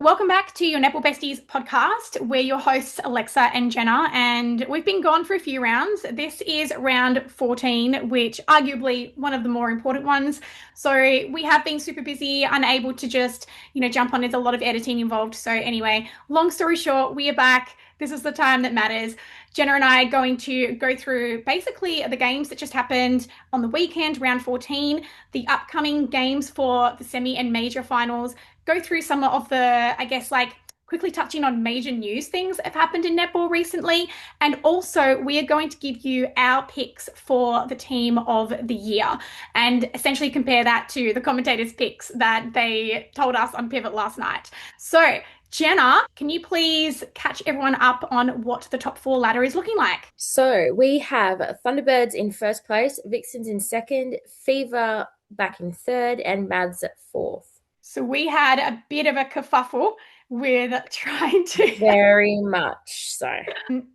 Welcome back to your Netball Besties podcast. We're your hosts, Alexa and Jenna, and we've been gone for a few rounds. This is round 14, which arguably one of the more important ones. So we have been super busy, unable to just, jump on. There's a lot of editing involved. So anyway, long story short, we are back. This is the time that matters. Jenna and I are going to go through basically the games that just happened on the weekend, round 14, the upcoming games for the semi and major finals, go through some of the, I guess, like quickly touching on major news things that have happened in netball recently. And also, we are going to give you our picks for the team of the year and essentially compare that to the commentators' picks that they told us on Pivot last night. So, Jenna, can you please catch everyone up on what the top four ladder is looking like? So we have Thunderbirds in first place, Vixens in second, Fever back in third, and Mads at fourth. So we had a bit of a kerfuffle with trying to Very much so.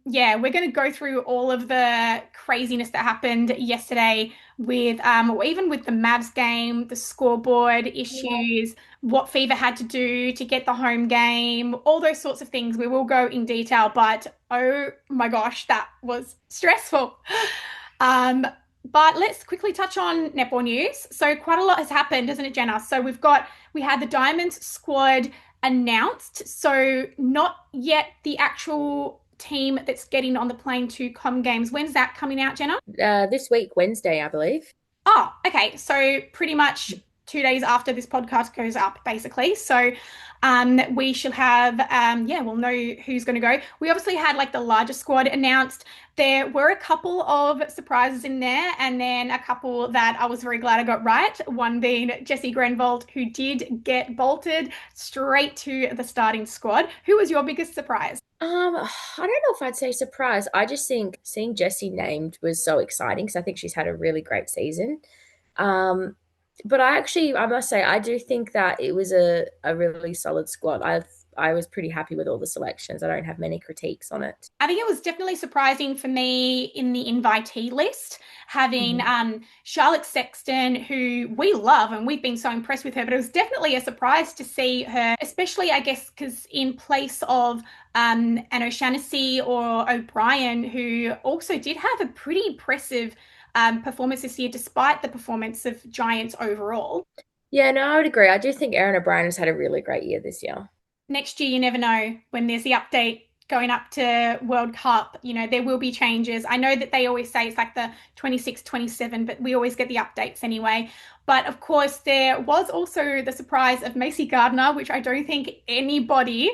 yeah, we're going to go through all of the craziness that happened yesterday with or even with the Mavs game, the scoreboard issues, what Fever had to do to get the home game, all those sorts of things. We will go in detail, but oh my gosh, that was stressful. Um, but let's quickly touch on netball news. So quite a lot has happened, doesn't it, Jenna? So we had the Diamonds squad announced. So not yet the actual team that's getting on the plane to Com Games. When's that coming out, Jenna? This week, Wednesday, I believe. Oh, okay. So pretty much 2 days after this podcast goes up, basically. So we shall have yeah, we'll know who's going to go. We obviously had like the larger squad announced. There were a couple of surprises in there, and then a couple that I was very glad I got right. One being Jessie Grenvold, who did get bolted straight to the starting squad. Who was your biggest surprise? I don't know if I'd say surprise. I just think seeing Jessie named was so exciting because I think she's had a really great season. Um, but I must say, I do think that it was a really solid squad. I was pretty happy with all the selections. I don't have many critiques on it. I think it was definitely surprising for me in the invitee list having Mhm. Charlotte Sexton, who we love and we've been so impressed with her, but it was definitely a surprise to see her, especially, I guess, because in place of an O'Shaughnessy or O'Brien, who also did have a pretty impressive performance this year, despite the performance of Giants overall. Yeah, no, I would agree. I do think Erin O'Brien has had a really great year this year. Next year, you never know when there's the update going up to World Cup, there will be changes. I know that they always say it's like the 26, 27, but we always get the updates anyway. But of course, there was also the surprise of Macy Gardner, which I don't think anybody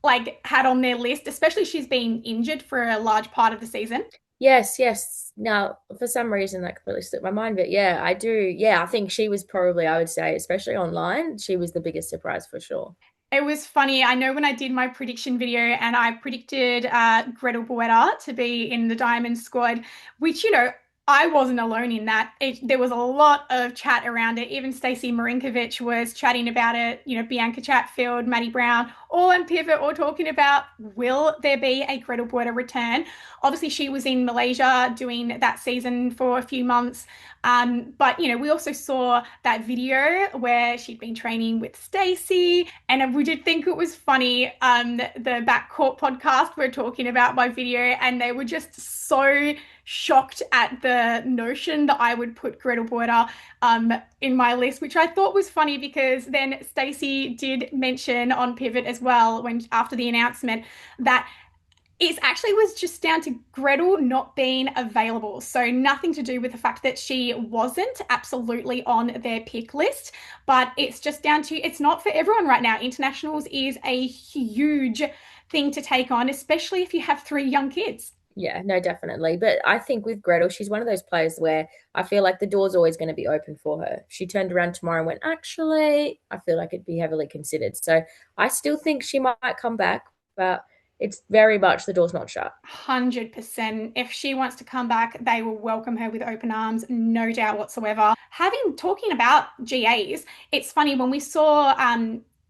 like had on their list, especially she's been injured for a large part of the season. Yes, yes. Now, for some reason, that completely slipped my mind, but yeah, I do. Yeah, I think she was probably, I would say, especially online, she was the biggest surprise for sure. It was funny. I know when I did my prediction video and I predicted Gretel Boetta to be in the Diamond squad, which, I wasn't alone in that. There was a lot of chat around it. Even Stacey Marinkovic was chatting about it. Bianca Chatfield, Maddie Brown, all on Pivot, all talking about will there be a Gretel Boetta return? Obviously, she was in Malaysia doing that season for a few months. But we also saw that video where she'd been training with Stacey, and we did think it was funny. The Backcourt podcast we're talking about my video, and they were just so shocked at the notion that I would put Gretel Boita in my list, which I thought was funny because then Stacey did mention on Pivot as well when after the announcement that it actually was just down to Gretel not being available. So nothing to do with the fact that she wasn't absolutely on their pick list, but it's just down to it's not for everyone right now. Internationals is a huge thing to take on, especially if you have three young kids. Yeah, no, definitely. But I think with Gretel, she's one of those players where I feel like the door's always going to be open for her. If she turned around tomorrow and went, actually, I feel like it'd be heavily considered. So I still think she might come back, but it's very much the door's not shut. 100%. If she wants to come back, they will welcome her with open arms, no doubt whatsoever. Talking about GAs, it's funny when we saw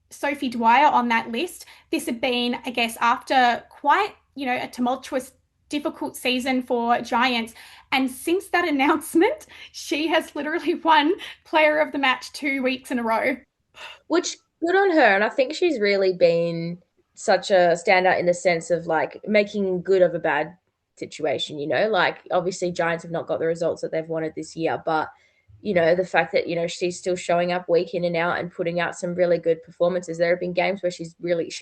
Sophie Dwyer on that list, this had been, I guess, after quite, a tumultuous difficult season for Giants. And since that announcement, she has literally won player of the match 2 weeks in a row. Which good on her. And I think she's really been such a standout in the sense of like making good of a bad situation, you know? Like obviously Giants have not got the results that they've wanted this year, but you know, the fact that, you know, she's still showing up week in and out and putting out some really good performances. There have been games where she's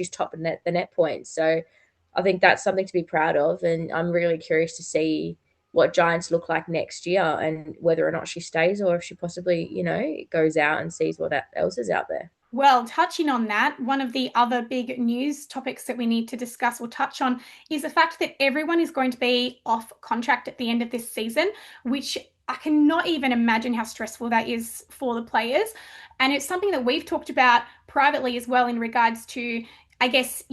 top of the net points. So I think that's something to be proud of. And I'm really curious to see what Giants look like next year and whether or not she stays or if she possibly, you know, goes out and sees what else is out there. Well, touching on that, one of the other big news topics that we need to discuss or touch on is the fact that everyone is going to be off contract at the end of this season, which I cannot even imagine how stressful that is for the players. And it's something that we've talked about privately as well in regards to, I guess,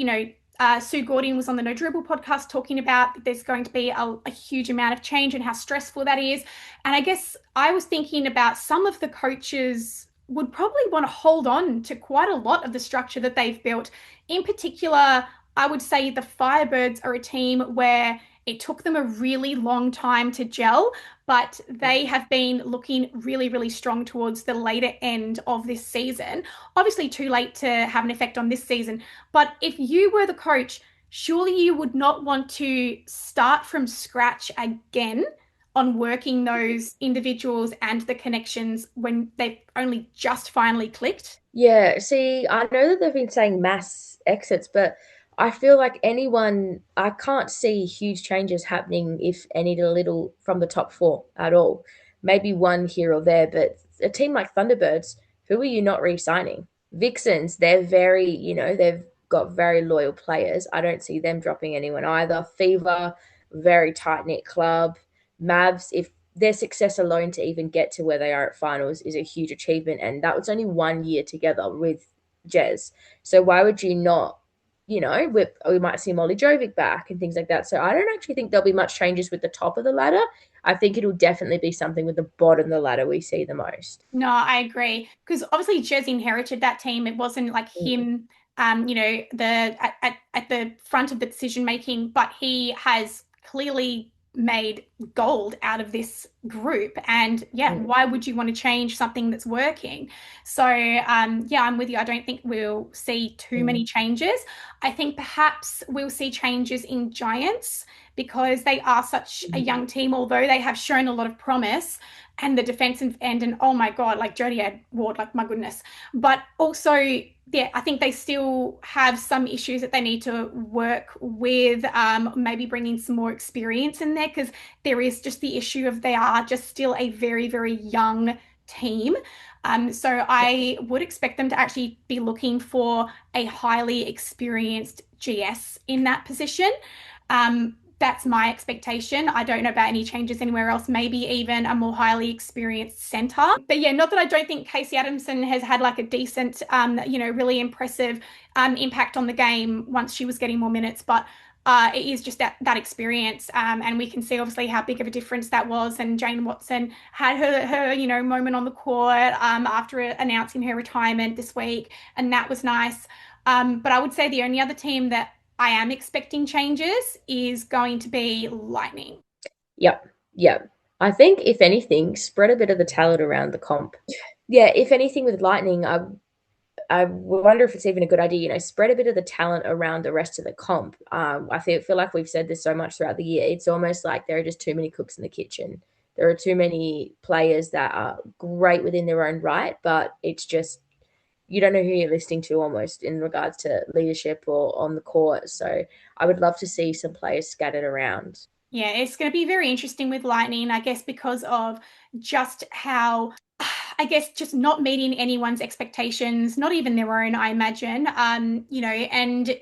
Sue Gordon was on the No Dribble podcast talking about that there's going to be a huge amount of change and how stressful that is. And I guess I was thinking about some of the coaches would probably want to hold on to quite a lot of the structure that they've built. In particular, I would say the Firebirds are a team where it took them a really long time to gel, but they have been looking really, really strong towards the later end of this season. Obviously, too late to have an effect on this season, but if you were the coach, surely you would not want to start from scratch again on working those individuals and the connections when they've only just finally clicked. Yeah, see, I know that they've been saying mass exits, but I feel like I can't see huge changes happening, if any, to little from the top four at all. Maybe one here or there, but a team like Thunderbirds, who are you not re-signing? Vixens, they're very, you know, they've got very loyal players. I don't see them dropping anyone either. Fever, very tight-knit club. Mavs, if their success alone to even get to where they are at finals is a huge achievement. And that was only 1 year together with Jez. So why would you not, you know, we might see Molly Jovic back and things like that. So I don't actually think there'll be much changes with the top of the ladder. I think it'll definitely be something with the bottom of the ladder we see the most. No, I agree. Because obviously Jez inherited that team. It wasn't like Mm, him, the at the front of the decision making, but he has clearly made gold out of this group. And yeah, mm, why would you want to change something that's working? So yeah, I'm with you. I don't think we'll see too many mm, changes. I think perhaps we'll see changes in Giants because they are such a mm. young team, although they have shown a lot of promise and the defensive end, and oh my god, like Jodie Ward, like my goodness. But also, yeah, I think they still have some issues that they need to work with, maybe bringing some more experience in there because there is just the issue of they are just still a very, very young team. So Yeah. I would expect them to actually be looking for a highly experienced GS in that position. That's my expectation. I don't know about any changes anywhere else, maybe even a more highly experienced center. But yeah, not that I don't think Casey Adamson has had like a decent, really impressive impact on the game once she was getting more minutes, but it is just that experience, and we can see obviously how big of a difference that was. And Jane Watson had her moment on the court after announcing her retirement this week, and that was nice. But I would say the only other team that I am expecting changes is going to be Lightning. Yep. Yep. I think if anything, spread a bit of the talent around the comp. Yeah, if anything with Lightning, I wonder if it's even a good idea, you know, spread a bit of the talent around the rest of the comp. Feel like we've said this so much throughout the year. It's almost like there are just too many cooks in the kitchen. There are too many players that are great within their own right, but it's just you don't know who you're listening to almost in regards to leadership or on the court. So I would love to see some players scattered around. Yeah, it's going to be very interesting with Lightning, I guess, because of just how, I guess, just not meeting anyone's expectations, not even their own, I imagine. And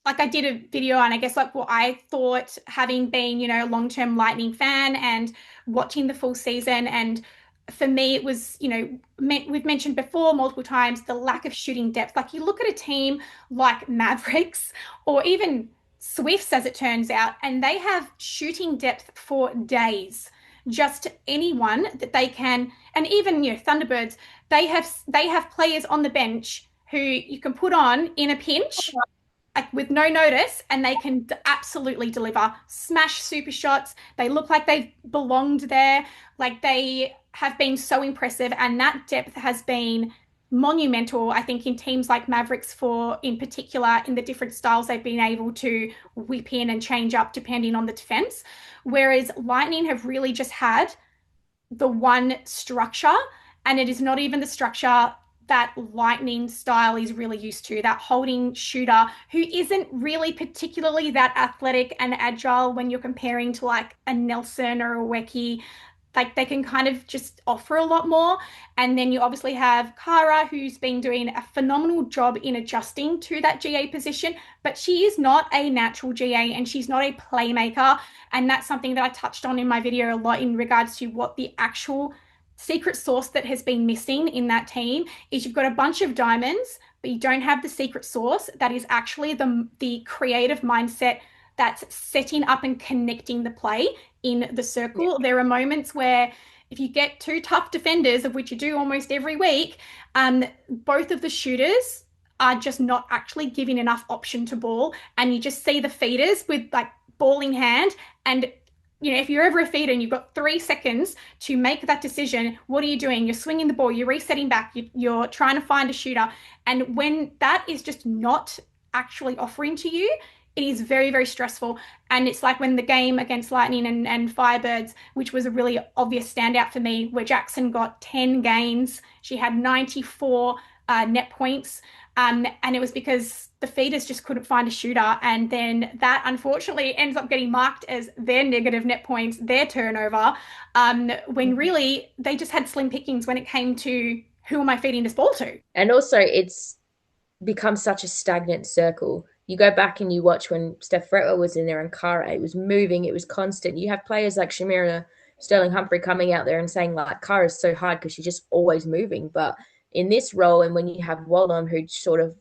like I did a video on, I guess, like what I thought, having been, a long-term Lightning fan and watching the full season. And for me, it was, we've mentioned before multiple times the lack of shooting depth. Like you look at a team like Mavericks or even Swifts, as it turns out, and they have shooting depth for days. Just anyone that they can, and even Thunderbirds, they have players on the bench who you can put on in a pinch, like with no notice, and they can absolutely deliver smash super shots. They look like they've belonged there, like they have been so impressive, and that depth has been monumental, I think, in teams like Mavericks for, in particular, in the different styles they've been able to whip in and change up depending on the defense. Whereas Lightning have really just had the one structure, and it is not even the structure that Lightning style is really used to, that holding shooter who isn't really particularly that athletic and agile when you're comparing to like a Nelson or a Wecky. Like they can kind of just offer a lot more. And then you obviously have Kara, who's been doing a phenomenal job in adjusting to that GA position, but she is not a natural GA and she's not a playmaker. And that's something that I touched on in my video a lot in regards to what the actual secret sauce that has been missing in that team is. You've got a bunch of diamonds, but you don't have the secret sauce that is actually the creative mindset that's setting up and connecting the play in the Yeah. circle. There are moments where if you get two tough defenders, of which you do almost every week, both of the shooters are just not actually giving enough option to ball. And you just see the feeders with like ball in hand. And, you know, if you're over a feeder and you've got 3 seconds to make that decision, what are you doing? You're swinging the ball, you're resetting back, you're trying to find a shooter. And when that is just not actually offering to you, it is very, very stressful. And it's like when the game against Lightning and Firebirds, which was a really obvious standout for me, where Jackson got 10 gains. She had 94 net points. And it was because the feeders just couldn't find a shooter. And then that unfortunately ends up getting marked as their negative net points, their turnover, when really they just had slim pickings when it came to who am I feeding this ball to? And also, it's become such a stagnant circle. You go back and you watch when Steph Fretwell was in there and Kara, it was moving, it was constant. You have players like Shamira Sterling Humphrey coming out there and saying like Kara's so hard because she's just always moving. But in this role, and when you have Wallum, who sort of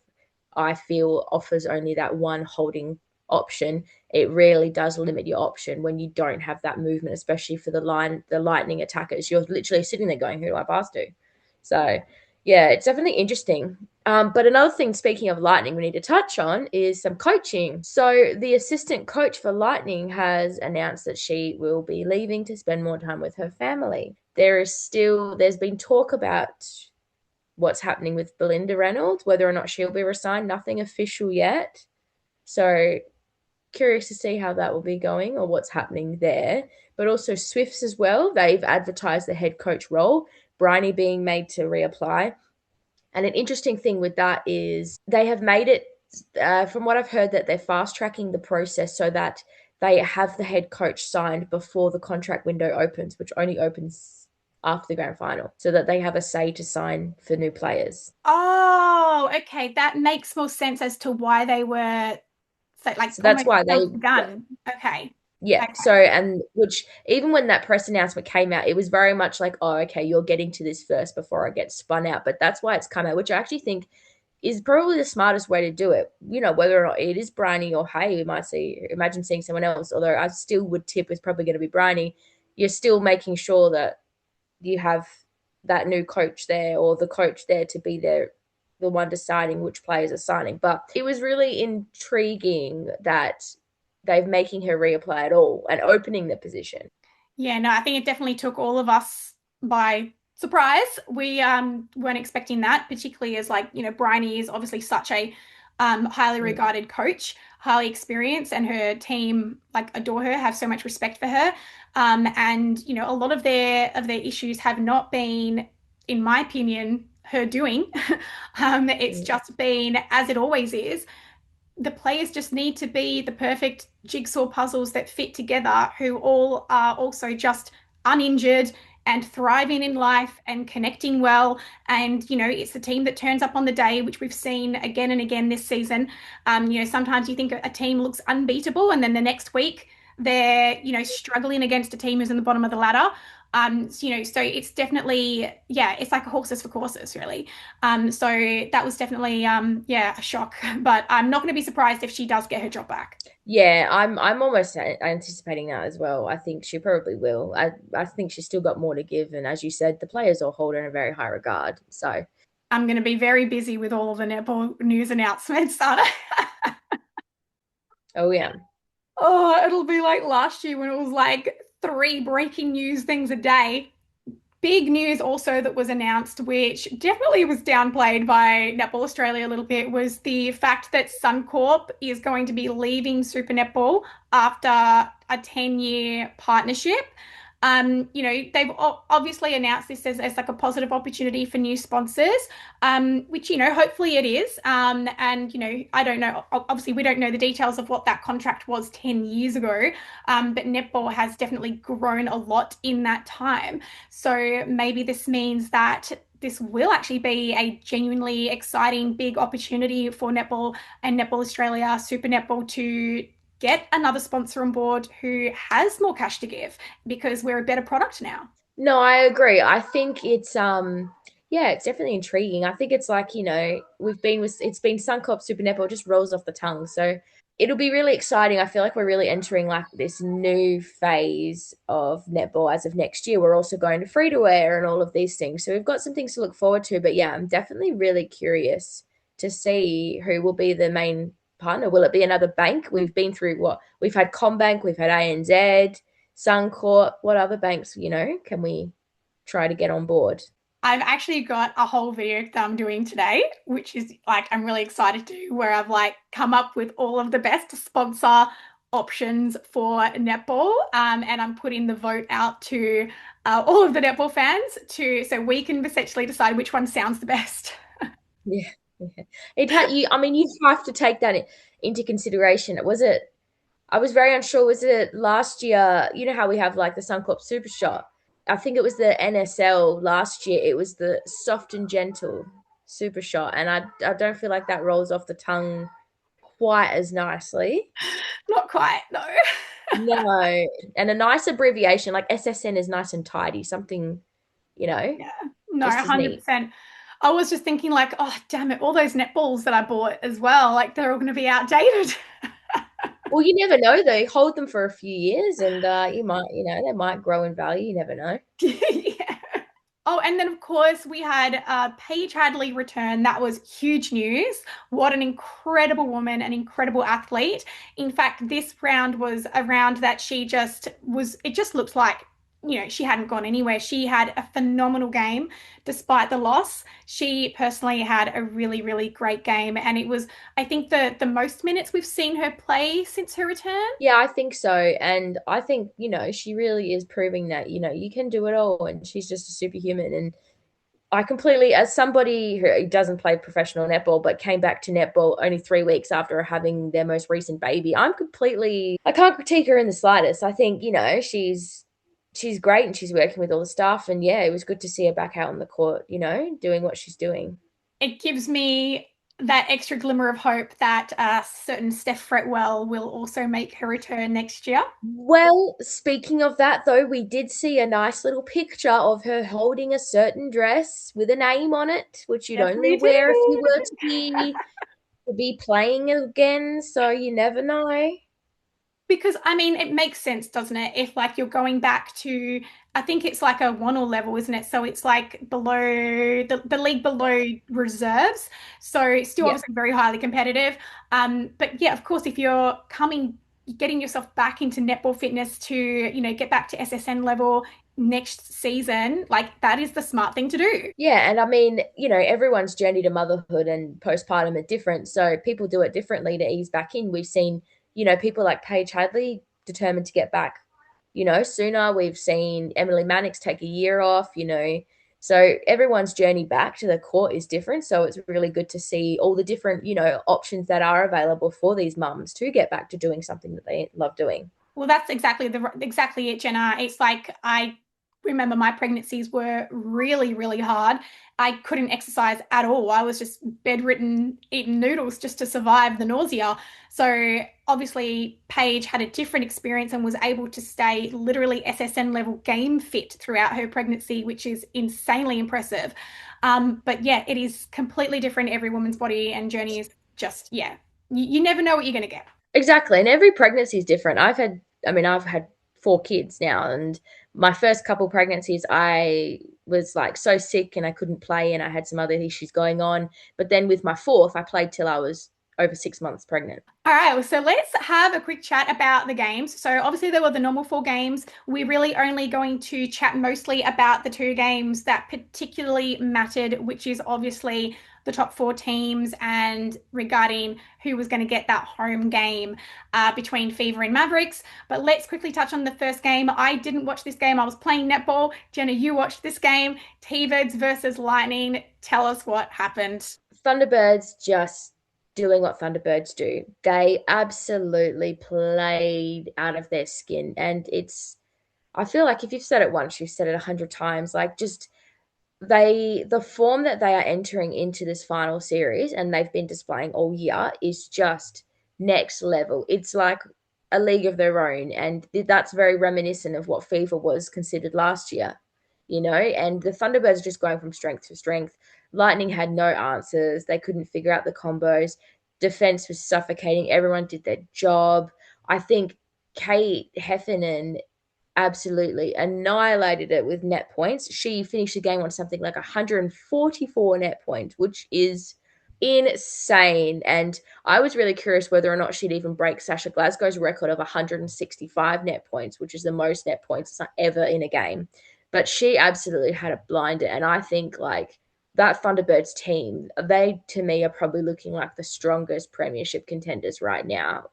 I feel offers only that one holding option, it really does limit your option when you don't have that movement, especially for the lightning attackers. You're literally sitting there going, who do I pass to? So yeah, it's definitely interesting. But another thing, speaking of Lightning, we need to touch on is some coaching. So the assistant coach for Lightning has announced that she will be leaving to spend more time with her family. There's been talk about what's happening with Belinda Reynolds, whether or not she'll be resigned. Nothing official yet. So curious to see how that will be going or what's happening there. But also Swifts as well. They've advertised the head coach role, Bryony being made to reapply. And an interesting thing with that is they have made it, from what I've heard, that they're fast tracking the process so that they have the head coach signed before the contract window opens, which only opens after the grand final, so that they have a say to sign for new players. Oh, okay. That makes more sense as to why they were so like So that's almost why jumped they, the gun. Okay. yeah. So, Okay. and which even when that press announcement came out, it was very much like, oh, okay, you're getting to this first before I get spun out. But that's why it's come out, which I actually think is probably the smartest way to do it. You know, whether or not it is Bryony or Hay, we might imagine seeing someone else, although I still would tip it's probably going to be Bryony. You're still making sure that you have that new coach there or the coach there to be there, the one deciding which players are signing. But it was really intriguing that they're making her reapply at all and opening the position. Yeah, no, I think it definitely took all of us by surprise. We weren't expecting that, particularly as like, you know, Bryony is obviously such a highly Mm. regarded coach, highly experienced, and her team like adore her, have so much respect for her. And you know, a lot of their issues have not been, in my opinion, her doing. It's Mm. just been as it always is, the players just need to be the perfect jigsaw puzzles that fit together, who all are also just uninjured and thriving in life and connecting well. And, you know, it's the team that turns up on the day, which we've seen again and again this season. You know, sometimes you think a team looks unbeatable, and then the next week they're, you know, struggling against a team who's in the bottom of the ladder. You know, so it's definitely, yeah, it's like horses for courses, really. So that was definitely, yeah, a shock. But I'm not going to be surprised if she does get her job back. Yeah, I'm almost anticipating that as well. I think she probably will. I think she's still got more to give, and as you said, the players all hold her in a very high regard. So, I'm going to be very busy with all of the netball news announcements, aren't I? oh yeah. Oh, it'll be like last year when it was like three breaking news things a day. Big news also that was announced, which definitely was downplayed by Netball Australia a little bit, was the fact that Suncorp is going to be leaving Super Netball after a 10-year partnership. They've obviously announced this as like a positive opportunity for new sponsors, which, hopefully it is. I don't know, obviously we don't know the details of what that contract was 10 years ago, but netball has definitely grown a lot in that time. So maybe this means that this will actually be a genuinely exciting big opportunity for netball and Netball Australia, Super Netball to get another sponsor on board who has more cash to give because we're a better product now. No, I agree. I think it's yeah, it's definitely intriguing. I think it's like, it's been Suncorp Super Netball, it just rolls off the tongue. So it'll be really exciting. I feel like we're really entering like this new phase of netball as of next year. We're also going to free to wear and all of these things. So we've got some things to look forward to. But yeah, I'm definitely really curious to see who will be the main partner. Will it be another bank? We've been through what? We've had Combank, we've had ANZ. Suncorp, what other banks, can we try to get on board? I've actually got a whole video that I'm doing today, which is like I'm really excited to, where I've like come up with all of the best sponsor options for netball, and I'm putting the vote out to all of the netball fans to so we can essentially decide which one sounds the best. Yeah. Yeah. I mean, you have to take that into consideration. I was very unsure. Was it last year? You know how we have like the Suncorp Super Shot? I think it was the NSL last year. It was the soft and gentle Super Shot. And I don't feel like that rolls off the tongue quite as nicely. Not quite, no. No. And a nice abbreviation like SSN is nice and tidy, something, you know, Yeah, no, just as neat. 100%. I was just thinking like, oh, damn it, all those netballs that I bought as well, like they're all going to be outdated. Well, you never know though. Hold them for a few years and they might grow in value. You never know. Yeah. Oh, and then of course we had Paige Hadley return. That was huge news. What an incredible woman, an incredible athlete. In fact, this round was a round that she just was, it just looked like, she hadn't gone anywhere. She had a phenomenal game despite the loss. She personally had a really, really great game. And it was, I think, the most minutes we've seen her play since her return. Yeah, I think so. And I think, she really is proving that, you can do it all and she's just a superhuman. And I completely, as somebody who doesn't play professional netball but came back to netball only 3 weeks after having their most recent baby, I can't critique her in the slightest. I think, she's great and she's working with all the staff. And yeah, it was good to see her back out on the court, doing what she's doing. It gives me that extra glimmer of hope that certain Steph Fretwell will also make her return next year. Well, speaking of that, though, we did see a nice little picture of her holding a certain dress with a name on it, which you'd Yes, only we wear if you did. were to be playing again. So you never know. Because I mean, it makes sense, doesn't it? If like you're going back to, I think it's like a one or level, isn't it? So it's like below the league below reserves. So still Yeah. obviously very highly competitive. But yeah, of course, if you're getting yourself back into netball fitness to, get back to SSN level next season, like that is the smart thing to do. Yeah, and I mean, everyone's journey to motherhood and postpartum are different. So people do it differently to ease back in. We've seen, people like Paige Hadley determined to get back, sooner. We've seen Emily Mannix take a year off, So everyone's journey back to the court is different. So it's really good to see all the different, options that are available for these mums to get back to doing something that they love doing. Well, that's exactly it, Jenna. It's like I remember my pregnancies were really, really hard. I couldn't exercise at all. I was just bedridden, eating noodles just to survive the nausea. So obviously, Paige had a different experience and was able to stay literally SSN level game fit throughout her pregnancy, which is insanely impressive. But yeah, it is completely different. Every woman's body and journey is just, yeah, you never know what you're going to get. Exactly. And every pregnancy is different. I've had 4 kids now, and my first couple pregnancies, I was like so sick and I couldn't play, and I had some other issues going on. But then with my fourth, I played till I was over 6 months pregnant. All right, well, so let's have a quick chat about the games. So obviously there were the normal four games. We're really only going to chat mostly about the two games that particularly mattered, which is obviously the top four teams and regarding who was going to get that home game between Fever and Mavericks. But let's quickly touch on the first game. I didn't watch this game. I was playing netball. Jenna, you watched this game. T-Birds versus Lightning. Tell us what happened. Thunderbirds just doing what Thunderbirds do. They absolutely played out of their skin. And I feel like if you've said it once, you've said it 100 times. Like, just the form that they are entering into this final series and they've been displaying all year is just next level. It's like a league of their own, and that's very reminiscent of what FIFA was considered last year, and the Thunderbirds are just going from strength to strength. Lightning had no answers. They couldn't figure out the combos. Defense was suffocating. Everyone did their job. I think Kate Heffernan absolutely annihilated it with net points. She finished the game on something like 144 net points, which is insane. And I was really curious whether or not she'd even break Sasha Glasgow's record of 165 net points, which is the most net points ever in a game. But she absolutely had a blinder. And I think like that Thunderbirds team, they to me are probably looking like the strongest premiership contenders right now.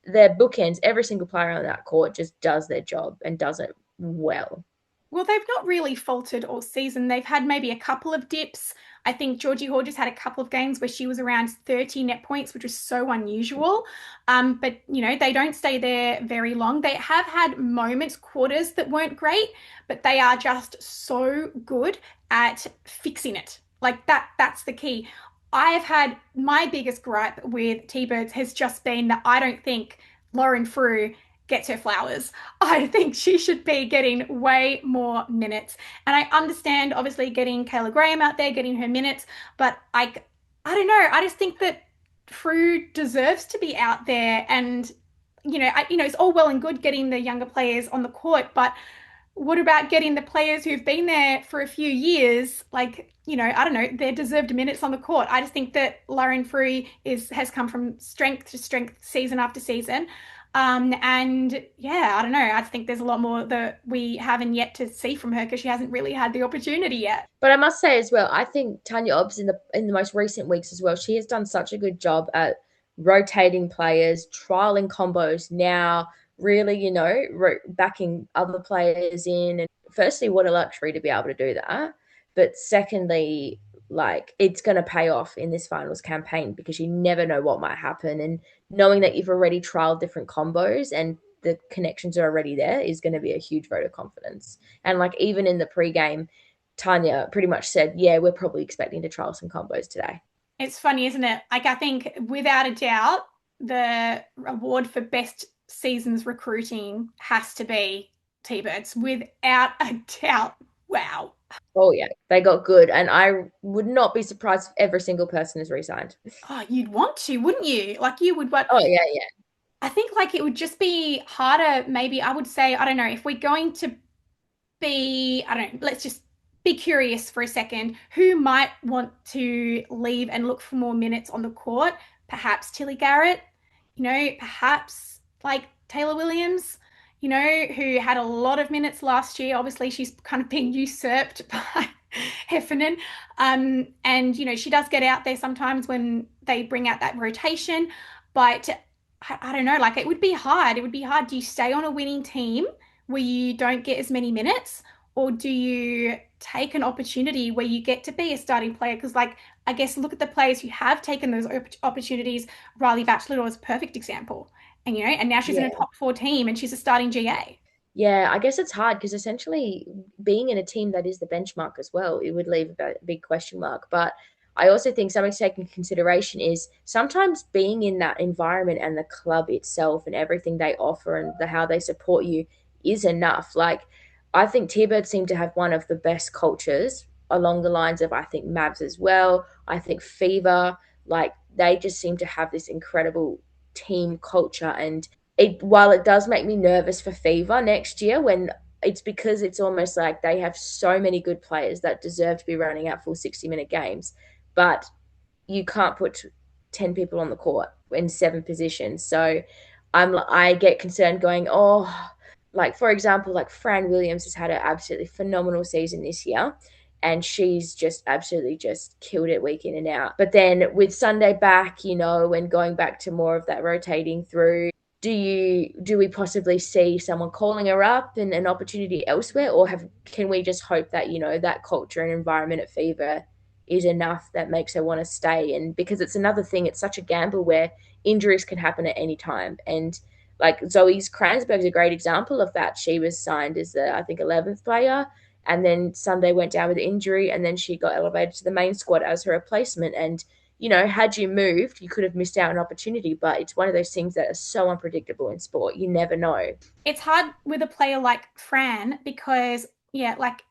Their bookends, every single player on that court just does their job and does it well. Well, they've not really faltered all season. They've had maybe a couple of dips. I think Georgie Hodges had a couple of games where she was around 30 net points, which was so unusual. But, they don't stay there very long. They have had moments, quarters that weren't great, but they are just so good at fixing it. Like that's the key. I've had my biggest gripe with T-Birds has just been that I don't think Lauren Frew gets her flowers. I think she should be getting way more minutes. And I understand obviously getting Kayla Graham out there, getting her minutes, but I don't know. I just think that Frew deserves to be out there and it's all well and good getting the younger players on the court, but what about getting the players who've been there for a few years, like, I don't know, their deserved minutes on the court? I just think that Lauren Free has come from strength to strength season after season. And yeah, I don't know. I just think there's a lot more that we haven't yet to see from her because she hasn't really had the opportunity yet. But I must say as well, I think Tanya Obbs in the most recent weeks as well, she has done such a good job at rotating players, trialing combos now, really, backing other players in. And firstly, what a luxury to be able to do that. But secondly, like it's going to pay off in this finals campaign because you never know what might happen. And knowing that you've already trialed different combos and the connections are already there is going to be a huge vote of confidence. And like even in the pregame, Tanya pretty much said, yeah, we're probably expecting to trial some combos today. It's funny, isn't it? Like, I think without a doubt, the award for best season's recruiting has to be T-Birds. Without a doubt. Wow. Oh, yeah, they got good. And I would not be surprised if every single person is resigned. Oh, you'd want to, wouldn't you? Like you would, but Oh, yeah, yeah. I think like it would just be harder. Maybe I would say, I don't know, if we're going to be, I don't know, let's just be curious for a second. Who might want to leave and look for more minutes on the court? Perhaps Tilly Garrett, perhaps like Taylor Williams, who had a lot of minutes last year. Obviously, she's kind of been usurped by Heffernan. And, she does get out there sometimes when they bring out that rotation. But I don't know, like it would be hard. It would be hard. Do you stay on a winning team where you don't get as many minutes? Or do you take an opportunity where you get to be a starting player? Because, like, I guess look at the players who have taken those opportunities. Riley Batchelor was a perfect example. And now she's in a Yeah. top four team and she's a starting GA. Yeah, I guess it's hard because essentially being in a team that is the benchmark as well, it would leave a big question mark. But I also think something to take into consideration is sometimes being in that environment and the club itself and everything they offer and how they support you is enough. Like, I think T-Bird seem to have one of the best cultures along the lines of, I think, Mavs as well. I think Fever, like, they just seem to have this incredible team culture. And while it does make me nervous for Fever next year, when it's because it's almost like they have so many good players that deserve to be running out full 60-minute games, but you can't put 10 people on the court in 7 positions. So I get concerned going, oh, like for example, like Fran Williams has had an absolutely phenomenal season this year, and she's just absolutely just killed it week in and out. But then with Sunday back, and going back to more of that rotating through, do we possibly see someone calling her up and an opportunity elsewhere, or can we just hope that that culture and environment at Fever is enough that makes her want to stay? And because it's another thing, it's such a gamble where injuries can happen at any time. And like Zoe's Kransberg is a great example of that. She was signed as the, I think, 11th player, and then Sunday went down with injury, and then she got elevated to the main squad as her replacement. And had you moved, you could have missed out on an opportunity. But it's one of those things that are so unpredictable in sport. You never know. It's hard with a player like Fran because, yeah, like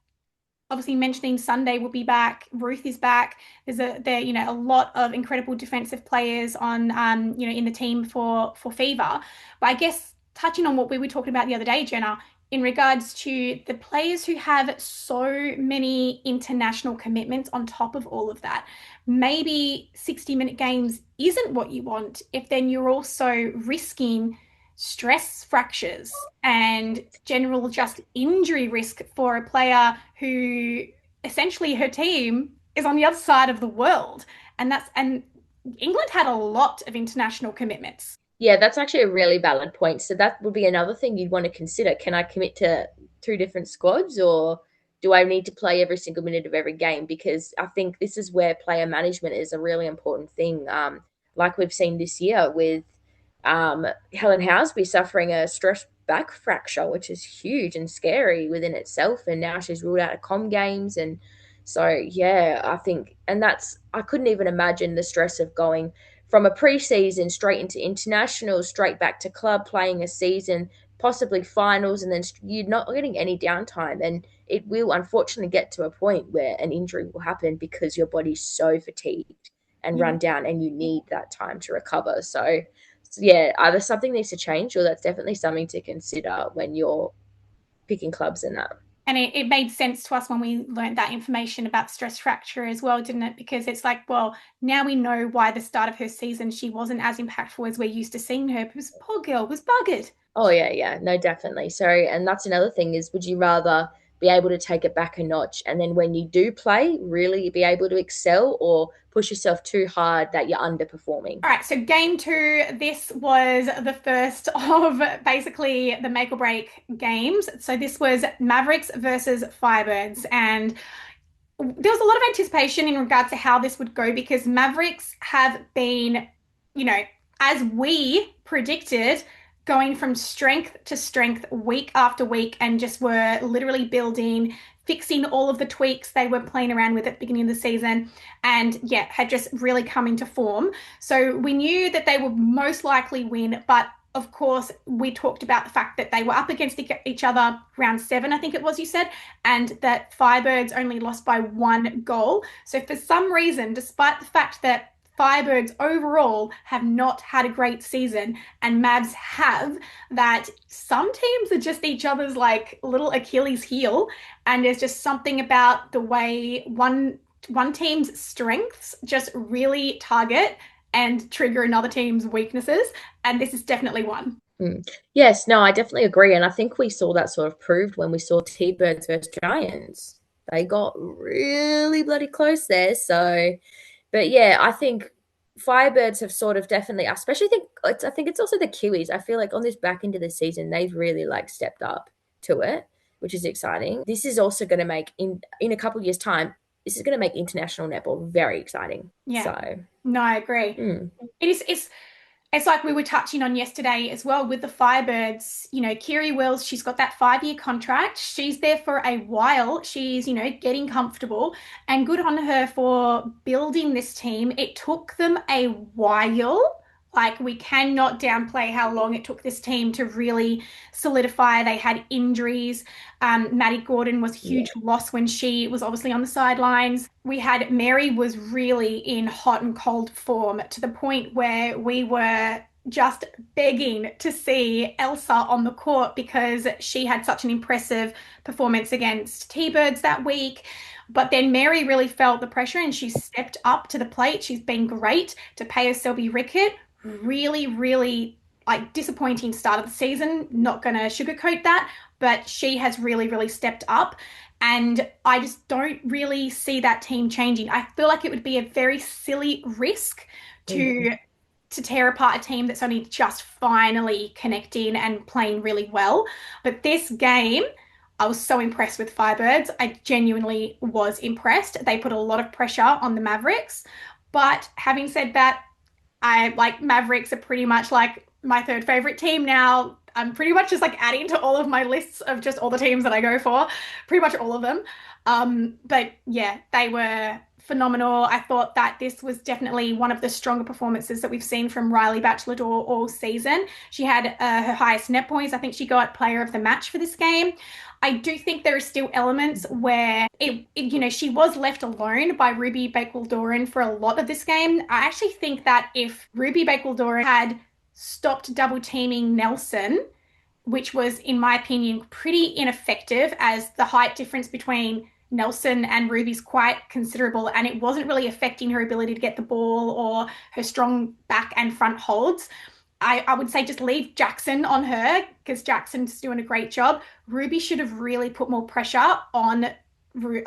obviously mentioning Sunday will be back. Ruth is back. There a lot of incredible defensive players on in the team for Fever. But I guess touching on what we were talking about the other day, Jenna, in regards to the players who have so many international commitments on top of all of that, maybe 60-minute games isn't what you want if then you're also risking stress fractures and general just injury risk for a player who essentially her team is on the other side of the world. And England had a lot of international commitments. Yeah, that's actually a really valid point. So that would be another thing you'd want to consider. Can I commit to 2 different squads, or do I need to play every single minute of every game? Because I think this is where player management is a really important thing. Like we've seen this year with Helen Houseby suffering a stress back fracture, which is huge and scary within itself. And now she's ruled out of games. And so, yeah, I think, and I couldn't even imagine the stress of going from a preseason straight into international, straight back to club, playing a season, possibly finals, and then you're not getting any downtime. And it will unfortunately get to a point where an injury will happen because your body's so fatigued and Yeah. run down, and you need that time to recover. So yeah, either something needs to change, or that's definitely something to consider when you're picking clubs in that. And it made sense to us when we learned that information about stress fracture as well, didn't it? Because it's like, well, now we know why the start of her season she wasn't as impactful as we're used to seeing her because poor girl was buggered. Oh yeah, yeah, no, definitely. So, and that's another thing is, would you rather be able to take it back a notch, and then when you do play, really be able to excel, or push yourself too hard that you're underperforming? All right, so game two, this was the first of basically the make or break games. So this was Mavericks versus Firebirds, and there was a lot of anticipation in regard to how this would go because Mavericks have been, you know, as we predicted, going from strength to strength week after week and just were literally building, fixing all of the tweaks they were playing around with at the beginning of the season. And yeah, had just really come into form. So we knew that they would most likely win, but of course, we talked about the fact that they were up against each other round 7, I think it was, you said, and that Firebirds only lost by 1 goal. So for some reason, despite the fact that Firebirds overall have not had a great season and Mavs have, that some teams are just each other's like little Achilles heel. And there's just something about the way one team's strengths just really target and trigger another team's weaknesses. And this is definitely one. Mm. Yes, no, I definitely agree. And I think we saw that sort of proved when we saw T-Birds versus Giants. They got really bloody close there. So, but yeah, I think Firebirds have sort of definitely, I especially think I think it's also the Kiwis. I feel like on this back end of the season, they've really like stepped up to it, which is exciting. This is also going to make in a couple of years' time, this is going to make international netball very exciting. Yeah, So, no, I agree. hmm. It's like we were touching on yesterday as well with the Firebirds. Kiri Wills, she's got that 5-year contract. She's there for a while. She's, getting comfortable and good on her for building this team. It took them a while. Like, we cannot downplay how long it took this team to really solidify. They had injuries. Maddie Gordon was a Yeah. huge loss when she was obviously on the sidelines. We had Mary was really in hot and cold form to the point where we were just begging to see Elsa on the court because she had such an impressive performance against T-Birds that week. But then Mary really felt the pressure and she stepped up to the plate. She's been great to pay her Selby Rickett. Really, really like disappointing start of the season. Not going to sugarcoat that, but she has really, really stepped up. And I just don't really see that team changing. I feel like it would be a very silly risk Mm. to tear apart a team that's only just finally connecting and playing really well. But this game, I was so impressed with Firebirds. I genuinely was impressed. They put a lot of pressure on the Mavericks. But having said that, I like Mavericks are pretty much like my third favorite team now. I'm pretty much just like adding to all of my lists of just all the teams that I go for, pretty much all of them. But yeah, they were phenomenal. I thought that this was definitely one of the stronger performances that we've seen from Riley Bachelor all season. She had her highest net points. I think she got player of the match for this game. I do think there are still elements where she was left alone by Ruby Bakewell-Doran for a lot of this game. I actually think that if Ruby Bakewell-Doran had stopped double teaming Nelson, which was, in my opinion, pretty ineffective as the height difference between Nelson and Ruby's quite considerable, and it wasn't really affecting her ability to get the ball or her strong back and front holds. I would say just leave Jackson on her because Jackson's doing a great job. Ruby should have really put more pressure on Rue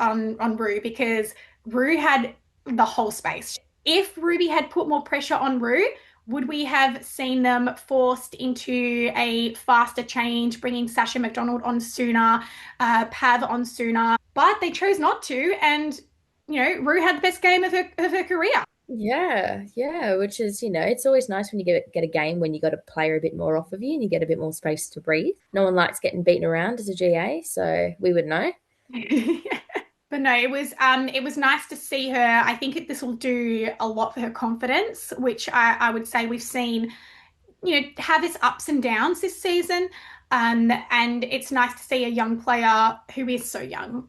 because Rue had the whole space. If Ruby had put more pressure on Rue, would we have seen them forced into a faster change, bringing Sasha McDonald on sooner, Pav on sooner? But they chose not to, and Rue had the best game of her career. Yeah, yeah, which is, it's always nice when you get a game when you got a player a bit more off of you and you get a bit more space to breathe. No one likes getting beaten around as a GA, so we would know. But no, it was nice to see her. I think this will do a lot for her confidence, which I would say we've seen have its ups and downs this season. And it's nice to see a young player who is so young.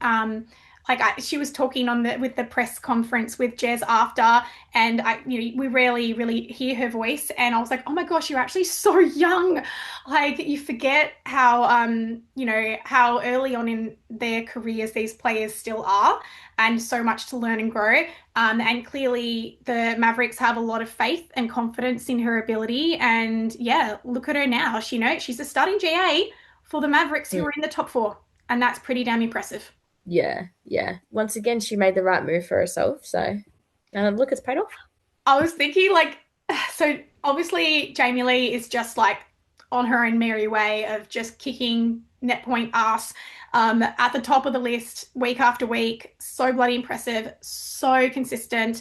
She was talking on the with the press conference with Jez after, and we rarely really hear her voice, and I was like, oh my gosh, you're actually so young. Like you forget how early on in their careers these players still are, and so much to learn and grow. And clearly, the Mavericks have a lot of faith and confidence in her ability. And yeah, look at her now. She's a starting GA for the Mavericks who Mm. are in the top four. And that's pretty damn impressive. Yeah, yeah. Once again, she made the right move for herself. So, look, it's paid off. I was thinking, like, so obviously, Jamie Lee is just like on her own merry way of just kicking net point ass at the top of the list week after week. So bloody impressive, so consistent.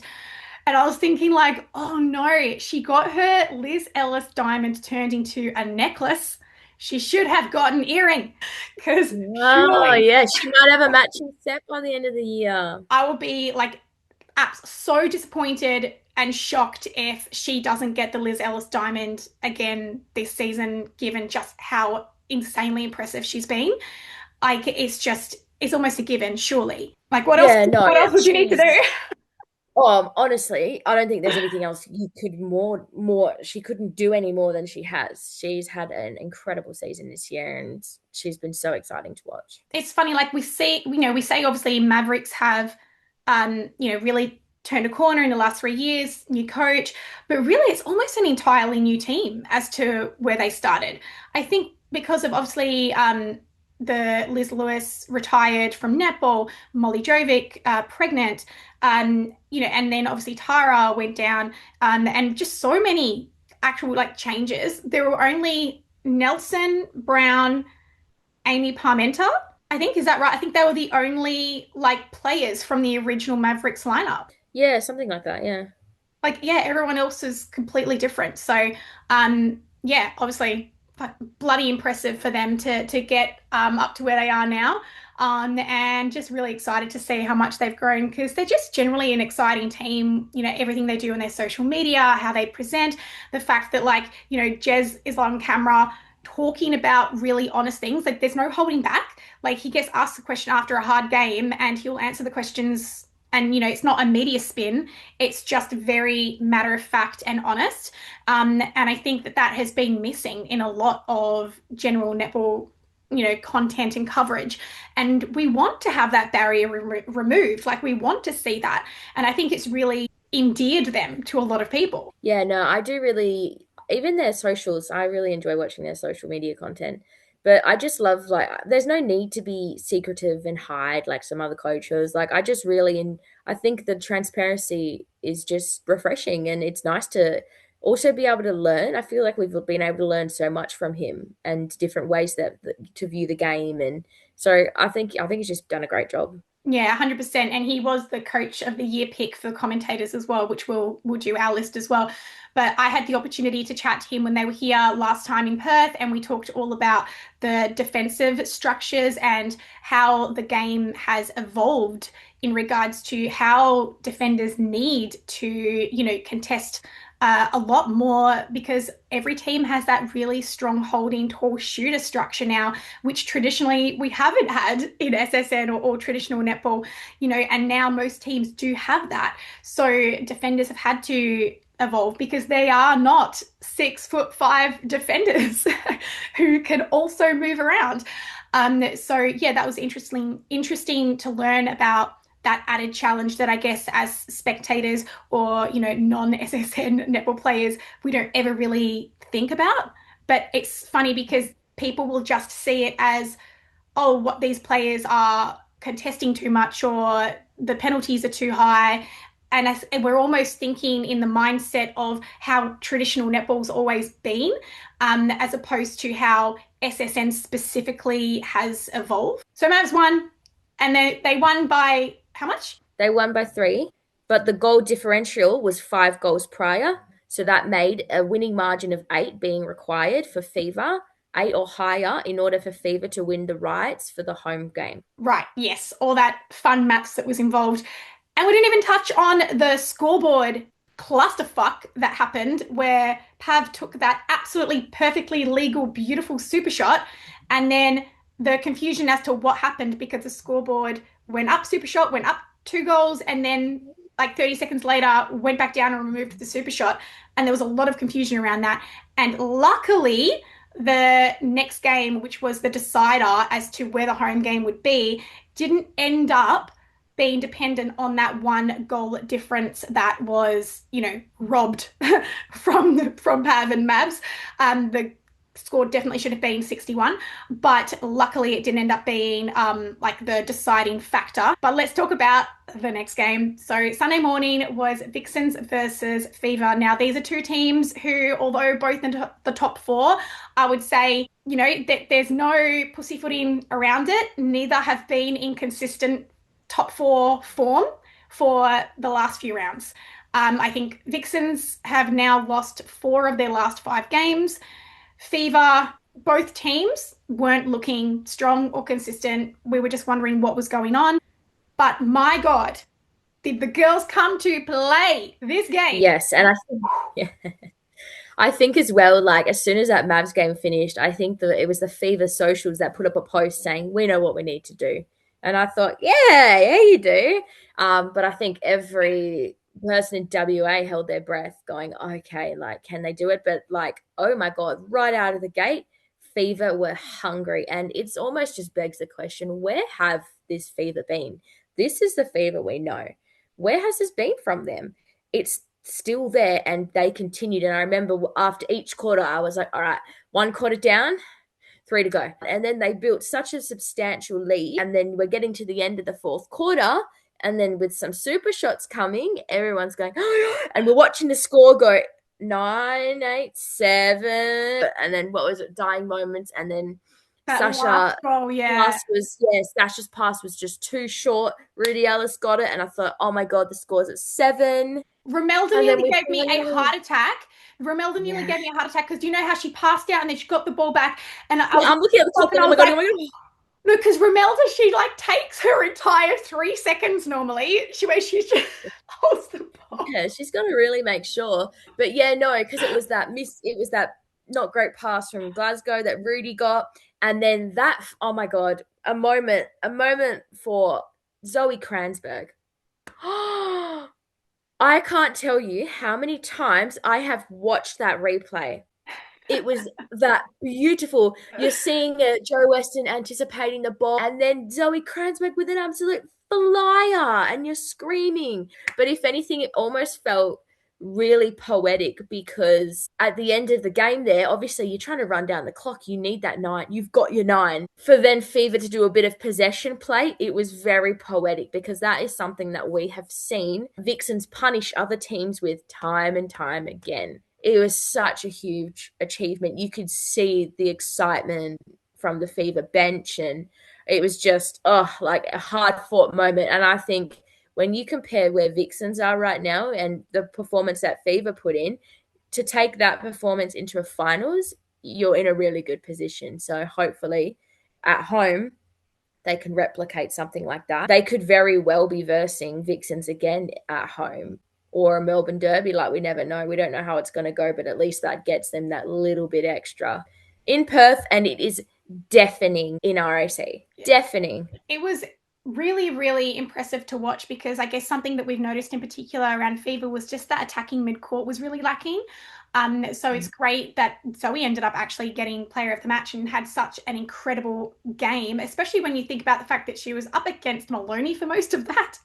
And I was thinking, like, oh no, she got her Liz Ellis diamond turned into a necklace. She should have got an earring because Oh, surely yeah. She might have a matching set by the end of the year. I will be like so disappointed and shocked if she doesn't get the Liz Ellis diamond again this season, given just how insanely impressive she's been. Like, it's almost a given, surely. Like, what else? Yeah, no, What else would you need to she's do? honestly, I don't think there's anything else you could more she couldn't do any more than she has. She's had an incredible season this year and she's been so exciting to watch. It's funny, like we say obviously Mavericks have, really turned a corner in the last 3 years, new coach, but really it's almost an entirely new team as to where they started. I think because of obviously the Liz Lewis retired from netball, Molly Jovic pregnant, and then obviously Tara went down, and just so many actual like changes. There were only Nelson, Brown, Amy Parmenter. I think, is that right? I think they were the only like players from the original Mavericks lineup. Yeah, something like that. Yeah. Like, yeah, everyone else is completely different. So, yeah, obviously, bloody impressive for them to get up to where they are now. And just really excited to see how much they've grown because they're just generally an exciting team. Everything they do on their social media, how they present, the fact that like, Jez is on camera talking about really honest things. Like there's no holding back. Like he gets asked a question after a hard game and he'll answer the questions and it's not a media spin. It's just very matter of fact and honest. And I think that that has been missing in a lot of general netball, content and coverage. And we want to have that barrier removed. Like we want to see that. And I think it's really endeared them to a lot of people. Yeah, no, I do really, even their socials, I really enjoy watching their social media content. But I just love, like, there's no need to be secretive and hide like some other coaches. Like, I just really, and I think the transparency is just refreshing, and it's nice to also be able to learn. I feel like we've been able to learn so much from him and different ways that to view the game. And so I think he's just done a great job. Yeah, 100%. And he was the coach of the year pick for commentators as well, which we'll do our list as well. But I had the opportunity to chat to him when they were here last time in Perth, and we talked all about the defensive structures and how the game has evolved in regards to how defenders need to, contest a lot more because every team has that really strong holding tall shooter structure now, which traditionally we haven't had in SSN or traditional netball, and now most teams do have that. So defenders have had to evolve because they are not 6'5" defenders who can also move around. So yeah, that was interesting to learn about that added challenge that I guess as spectators or non-SSN netball players we don't ever really think about. But it's funny because people will just see it as, oh, what these players are contesting too much or the penalties are too high. And we're almost thinking in the mindset of how traditional netball's always been, as opposed to how SSN specifically has evolved. So Mavs won, and they won by how much? They won by 3, but the goal differential was 5 goals prior. So that made a winning margin of 8 being required for Fever, 8 or higher, in order for Fever to win the rights for the home game. Right, yes, all that fun maths that was involved. And we didn't even touch on the scoreboard clusterfuck that happened where Pav took that absolutely perfectly legal, beautiful super shot, and then the confusion as to what happened because the scoreboard went up, super shot, went up 2 goals, and then like 30 seconds later went back down and removed the super shot. And there was a lot of confusion around that. And luckily, the next game, which was the decider as to where the home game would be, didn't end up being dependent on that 1 goal difference that was, robbed from Pav and Mavs. The score definitely should have been 61, but luckily it didn't end up being like the deciding factor. But let's talk about the next game. So Sunday morning was Vixens versus Fever. Now these are two teams who, although both in the top 4, I would say, there's no pussyfooting around it. Neither have been in consistent top 4 form for the last few rounds. I think Vixens have now lost 4 of their last 5 games. Fever, both teams weren't looking strong or consistent. We were just wondering what was going on. But my God, did the girls come to play this game? Yes, and I think, yeah. I think as well, like as soon as that Mavs game finished, I think that it was the Fever socials that put up a post saying, "We know what we need to do." And I thought, yeah, you do. But I think every person in WA held their breath, going, "Okay, like, can they do it?" But like, oh my God, right out of the gate, Fever were hungry, and it's almost just begs the question: where have this Fever been? This is the Fever we know. Where has this been from them? It's still there, and they continued. And I remember after each quarter, I was like, all right, 1 quarter down, 3 to go. And then they built such a substantial lead. And then we're getting to the end of the 4th quarter. And then with some super shots coming, everyone's going, and we're watching the score go 9-8-7. And then what was it? Dying moments. And then That last Sasha goal, yeah. pass was, yeah, Sasha's pass was just too short. Rudy Ellis got it. And I thought, oh my God, the score's at 7. Romelda And then nearly we gave me a finally, heart attack. Romelda nearly yeah. gave me a heart attack because do you know how she passed out and then she got the ball back and I Yeah, was I'm looking at the clock and going, I oh my was God, like, oh my God. no, because Romelda, she like takes her entire 3 seconds normally. She's just holds the ball. Yeah, she's got to really make sure. But yeah, no, because it was that not great pass from Glasgow that Rudy got. And then that, oh my God, a moment for Zoe Kransberg. I can't tell you how many times I have watched that replay. It was that beautiful. You're seeing Joe Weston anticipating the ball, and then Zoe Kransberg with an absolute flyer, and you're screaming. But if anything, it almost felt really poetic because at the end of the game, there, obviously, you're trying to run down the clock. You need that nine. You've got your nine. For then Fever to do a bit of possession play, it was very poetic because that is something that we have seen Vixens punish other teams with time and time again. It was such a huge achievement. You could see the excitement from the Fever bench, and it was just like a hard fought moment. And I think when you compare where Vixens are right now and the performance that Fever put in, to take that performance into a finals, you're in a really good position. So hopefully at home they can replicate something like that. They could very well be versing Vixens again at home or a Melbourne Derby. Like, we never know. We don't know how it's going to go, but at least that gets them that little bit extra in Perth, and it is deafening in RAC. Deafening. It was really, really impressive to watch because I guess something that we've noticed in particular around Fever was just that attacking mid-court was really lacking. So it's great that Zoe ended up actually getting player of the match and had such an incredible game, especially when you think about the fact that she was up against Maloney for most of that.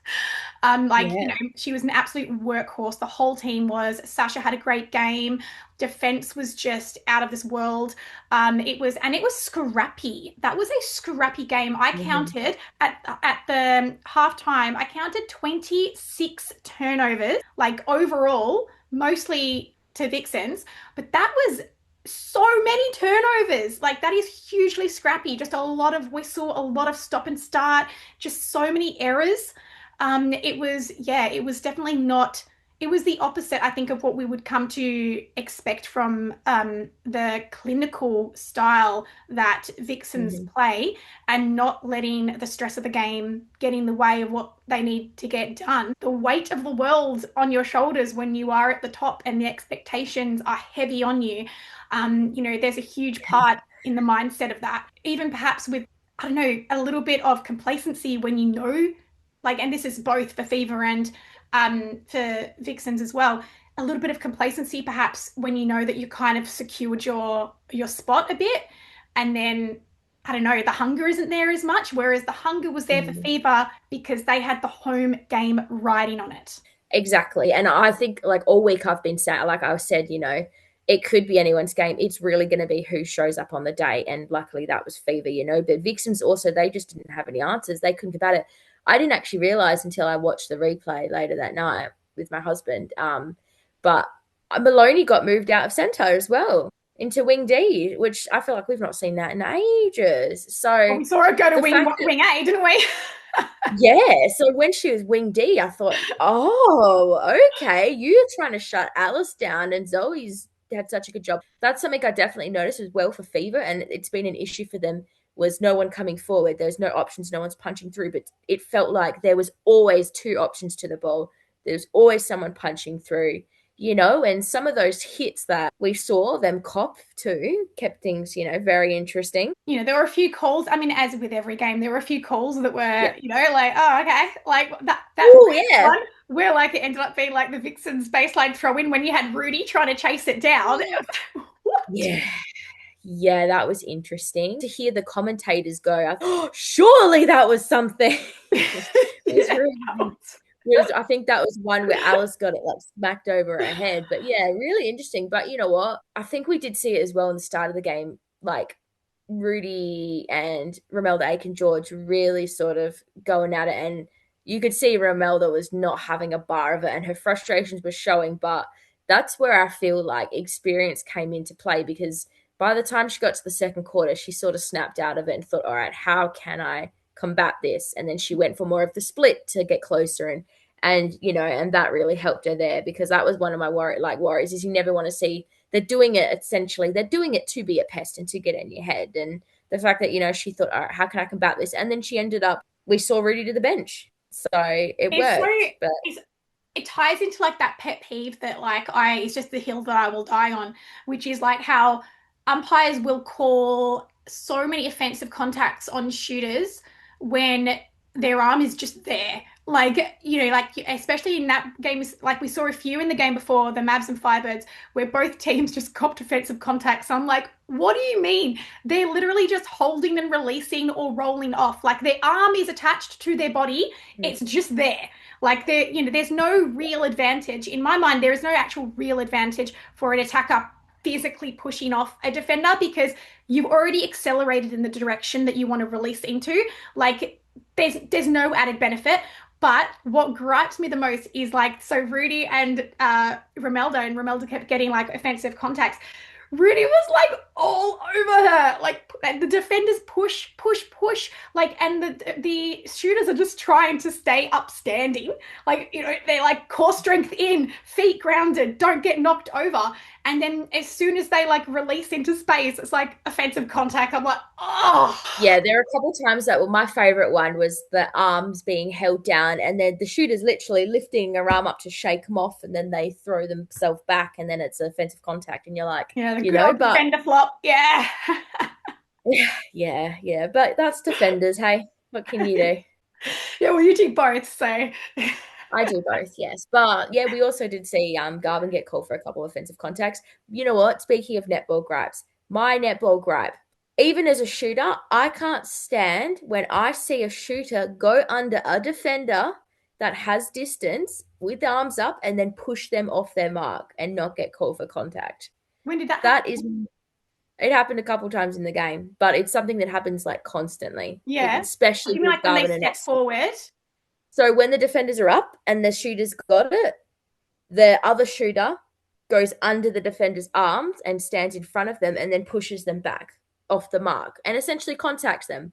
Yeah. She was an absolute workhorse. The whole team was. Sasha had a great game. Defense was just out of this world. And it was scrappy. That was a scrappy game. I Mm-hmm. counted at the halftime. I counted 26 turnovers, like overall, mostly to Vixens, but that was so many turnovers. Like that is hugely scrappy. Just a lot of whistle, a lot of stop and start, just so many errors. It was definitely not, it was the opposite, I think, of what we would come to expect from the clinical style that Vixens Mm-hmm. play and not letting the stress of the game get in the way of what they need to get done. The weight of the world on your shoulders when you are at the top and the expectations are heavy on you. There's a huge part in the mindset of that. Even perhaps with, I don't know, a little bit of complacency when you know, like, and this is both for Fever and for Vixens as well, a little bit of complacency perhaps when you know that you kind of secured your spot a bit, and then I don't know, the hunger isn't there as much, whereas the hunger was there for Mm-hmm. Fever because they had the home game riding on it. Exactly. And I think like all week I've been saying, like I said, it could be anyone's game. It's really going to be who shows up on the day. And luckily that was Fever. But Vixens also, they just didn't have any answers. They couldn't combat it. I didn't actually realize until I watched the replay later that night with my husband. But Maloney got moved out of centre as well into wing D, which I feel like we've not seen that in ages. Well, So we saw her go to the wing fact that wing A, didn't we? yeah, so when she was wing D, I thought, oh, okay, you're trying to shut Alice down, and Zoe's had such a good job. That's something I definitely noticed as well for Fever, and it's been an issue for them. Was no one coming forward? There's no options, no one's punching through, but it felt like there was always two options to the ball. There's always someone punching through. And some of those hits that we saw them cop too kept things very interesting. There were a few calls. I mean, as with every game, there were a few calls that were, Yeah. like, oh, okay, like that Oh, first yeah. one where like it ended up being like the Vixen's baseline throw in when you had Rudy trying to chase it down. What? Yeah. Yeah, that was interesting to hear the commentators go, oh, surely that was something. It was Yeah, really, I think that was one where Alice got it like smacked over her head. But yeah, really interesting. But you know what? I think we did see it as well in the start of the game. Like Rudy and Romelda Aiken George really sort of going at it. And you could see Romelda was not having a bar of it and her frustrations were showing. But that's where I feel like experience came into play because by the time she got to the second quarter, she sort of snapped out of it and thought, all right, how can I combat this? And then she went for more of the split to get closer and that really helped her there because that was one of my worries is you never want to see they're doing it to be a pest and to get in your head. And the fact that she thought, all right, how can I combat this? And then she ended up, we saw Rudy to the bench. So it it's so worked. But it's it ties into like that pet peeve that like I it's just the hill that I will die on, which is like how umpires will call so many offensive contacts on shooters when their arm is just there. Like, like especially in that game, like we saw a few in the game before, the Mavs and Firebirds, where both teams just copped defensive contact. So I'm like, what do you mean? They're literally just holding and releasing or rolling off. Like their arm is attached to their body. Mm. It's just there. Like there's no real advantage. In my mind, there is no actual real advantage for an attacker physically pushing off a defender because you've already accelerated in the direction that you want to release into. Like there's no added benefit. But what gripes me the most is like, so Rudy and Romeldo kept getting like offensive contacts. Rudy was like all over her. Like the defenders push, push, push. Like, and the shooters are just trying to stay upstanding. Like, they're like core strength in, feet grounded, don't get knocked over. And then as soon as they like release into space, it's like offensive contact. I'm like, oh. Yeah, there are a couple times that, well, my favorite one was the arms being held down, and then the shooter's literally lifting their arm up to shake them off, and then they throw themselves back, and then it's offensive contact, and you're like, Yeah, the good old but defender flop. Yeah. yeah, but that's defenders. Hey, what can you do? Yeah, well, you do both, so I do both, yes. But yeah, we also did see Garvin get called for a couple of offensive contacts. You know what? Speaking of netball gripes, my netball gripe, even as a shooter, I can't stand when I see a shooter go under a defender that has distance with arms up and then push them off their mark and not get called for contact. when did that That happen? is, it happened a couple times in the game, but it's something that happens like constantly, Yeah. especially You mean with like when they Garvin and step X. forward? So when the defenders are up and the shooter's got it, the other shooter goes under the defender's arms and stands in front of them and then pushes them back off the mark and essentially contacts them.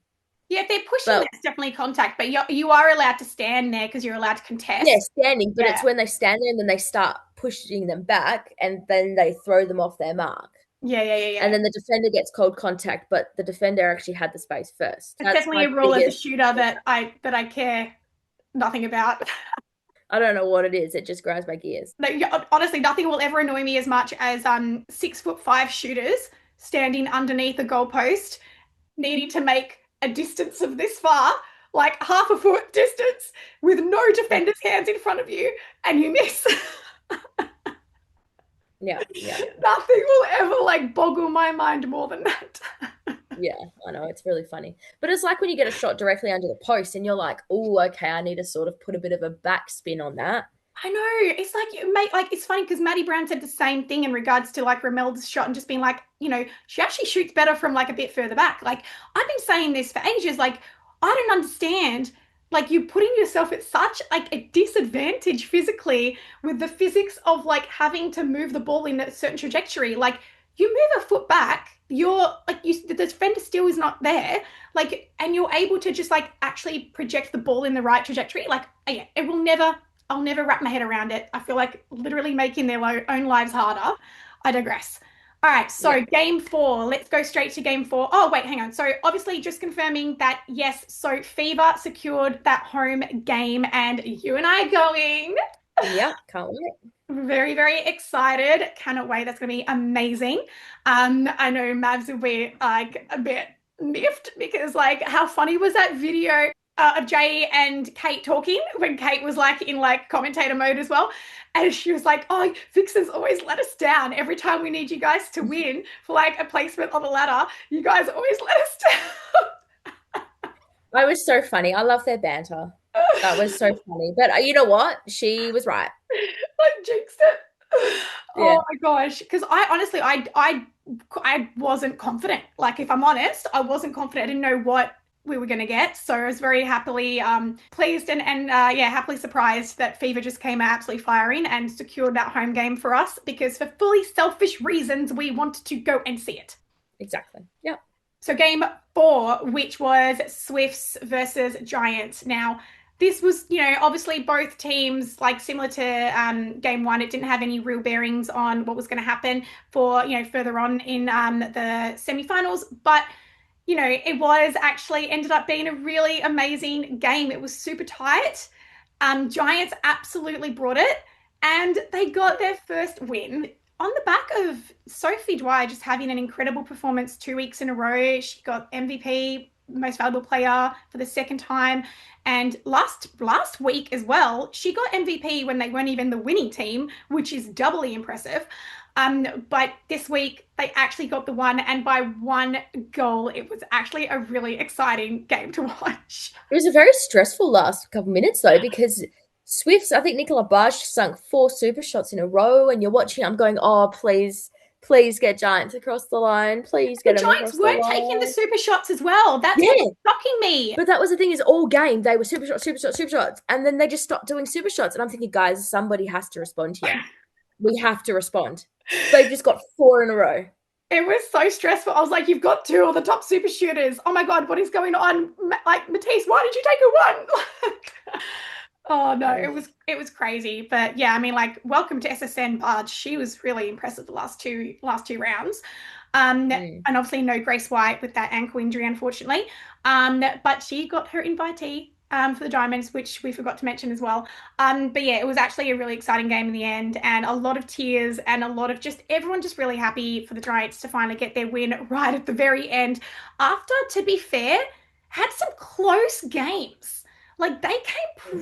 Yeah, if they're pushing, But that's definitely contact, but you are allowed to stand there because you're allowed to yeah, contest. standing, but it's Yeah. when they stand there and then they start pushing them back and then they throw them off their mark. Yeah, yeah, yeah, And yeah. then the defender gets cold contact, but the defender actually had the space first. It's That's definitely my a rule as a biggest. shooter that I care nothing about. I don't know what it is. It just grinds my gears. No, honestly, nothing will ever annoy me as much as 6'5" shooters standing underneath a goalpost, needing to make a distance of this far, like half a foot distance, with no Oh, defender's hands in front of you, and you miss. yeah, yeah, Nothing will ever like boggle my mind more than that. yeah. I know it's really funny, but it's like when you get a shot directly under the post, and you're like, "Oh, okay, I need to sort of put a bit of a backspin on that." I know. It's like you make like it's funny because Maddie Brown said the same thing in regards to like Romel's shot and just being like, she actually shoots better from like a bit further back. Like I've been saying this for ages. Like I don't understand. Like you're putting yourself at such like a disadvantage physically with the physics of like having to move the ball in a certain trajectory. Like you move a foot back, you're like the defender still is not there. Like and you're able to just like actually project the ball in the right trajectory. Like yeah, I'll never wrap my head around it. I feel like literally making their own lives harder. I digress. All right, Yeah, so game four. Let's go straight to game four. Oh, wait, hang on. So, obviously, just confirming that yes, so Fever secured that home game, and you and I are going. yeah, can't wait. Very, very excited. Cannot wait. That's going to be amazing. I know Mavs will be like a bit miffed because, like, how funny was that video of Jay and Kate talking when Kate was like in like commentator mode as well? And she was like, "Oh, Vixens always let us down. Every time we need you guys to win for like a placement on the ladder, you guys always let us That was so funny. I love their banter. That was so down." funny. But you know what? She was right. Like jinxed it. Yeah, Oh my gosh. Because I honestly, I wasn't confident. Like, if I'm honest, I wasn't confident. I didn't know what we were going to get. So I was very happily pleased and yeah, happily surprised that Fever just came out absolutely firing and secured that home game for us because for fully selfish reasons, we wanted to go and see it. exactly. Yeah. So game four, which was Swifts versus Giants. Now, this was, obviously both teams, like similar to game one, it didn't have any real bearings on what was going to happen for, further on in the semifinals. But, it was actually ended up being a really amazing game. It was super tight. Giants absolutely brought it and they got their first win on the back of Sophie Dwyer just having an incredible performance 2 weeks in a row. She got MVP, most valuable player for the second time. And last week as well, she got MVP when they weren't even the winning team, which is doubly impressive. But this week they actually got the one, and by one goal. It was actually a really exciting game to watch. It was a very stressful last couple minutes though, because Swifts, I think Nicola Barge sunk 4 super shots in a row, and you're watching. I'm going, oh please, please get Giants across the line, please The get them Giants across the weren't taking the line. super shots as well. That's what's Yeah, shocking me. but that was the thing is all game they were super shots, super shots, super shots, and then they just stopped doing super shots, and I'm thinking, guys, somebody has to respond here. We have to respond. They've just got 4 in a row. It was so stressful. I was like, you've got two of the top super shooters. Oh my God, what is going on? Like, Matisse, why did you take a one? Oh no, Oh. it was crazy. But yeah, I mean, like, welcome to SSN Barge. She was really impressive the last two rounds. Mm. And obviously no Grace White with that ankle injury, unfortunately. But she got her invitee for the Diamonds, which we forgot to mention as well. But yeah, it was actually a really exciting game in the end, and a lot of tears and a lot of just everyone just really happy for the Giants to finally get their win right at the very end. After, to be fair, had some close games. Like they came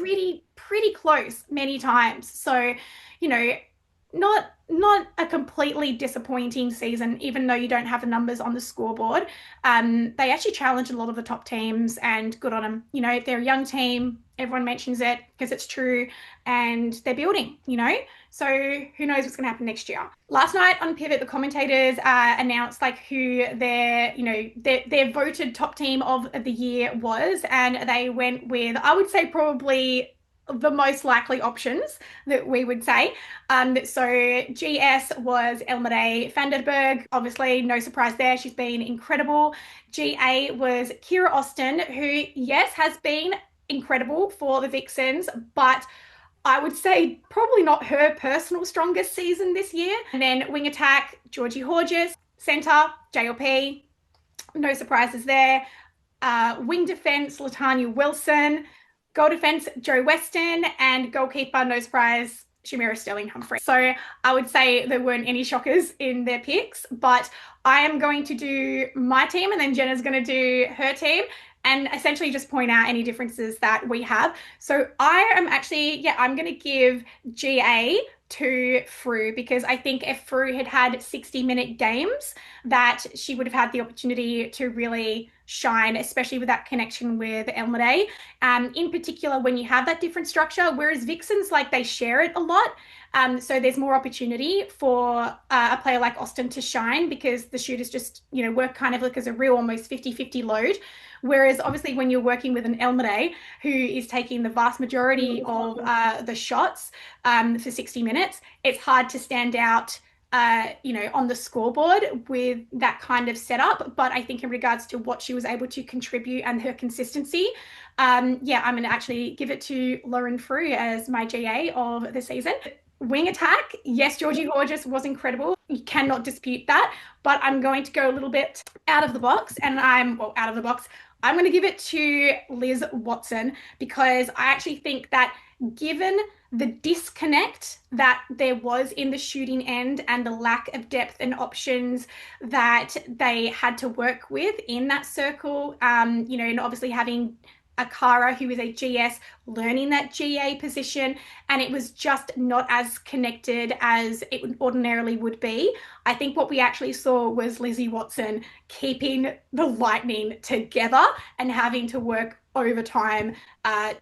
pretty close many times. So, you know, not a completely disappointing season, even though you don't have the numbers on the scoreboard. They actually challenged a lot of the top teams, and good on them. You know, they're a young team. Everyone mentions it because it's true, and they're building. So who knows what's going to happen next year? Last night on Pivot, the commentators announced like who their voted top team of the year was, and they went with, I would say, probably the most likely options that we would say. So GS was Elmade Vanderberg. Obviously, no surprise there. She's been incredible. GA was Kira Austin, who, yes, has been incredible for the Vixens, but I would say probably not her personal strongest season this year. And then wing attack, Georgie Horges. Centre, JLP. No surprises there. Wing defense, Latanya Wilson. Goal defense, Joe Weston. And goalkeeper, no surprise, Shamira Sterling Humphrey. So I would say there weren't any shockers in their picks, but I am going to do my team and then Jenna's going to do her team and essentially just point out any differences that we have. So I am actually, yeah, I'm going to give GA to Fru because I think if Fru had had 60-minute games, that she would have had the opportunity to really shine, especially with that connection with Elmade. In particular, when you have that different structure, whereas Vixens, like they share it a lot. So there's more opportunity for a player like Austin to shine because the shooters just, work kind of like as a real almost 50-50 load. Whereas obviously when you're working with an Elmade who is taking the vast majority of the shots for 60 minutes, it's hard to stand out on the scoreboard with that kind of setup. But I think in regards to what she was able to contribute and her consistency, yeah, I'm going to actually give it to Lauren Frew as my GA of the season. Wing attack, yes, Georgie Horges was incredible. You cannot dispute that. But I'm going to go a little bit out of the box, and out of the box. I'm going to give it to Liz Watson because I actually think that given the disconnect that there was in the shooting end and the lack of depth and options that they had to work with in that circle, and obviously having Akara, who is a GS, learning that GA position, and it was just not as connected as it ordinarily would be. I think what we actually saw was Lizzie Watson keeping the Lightning together and having to work overtime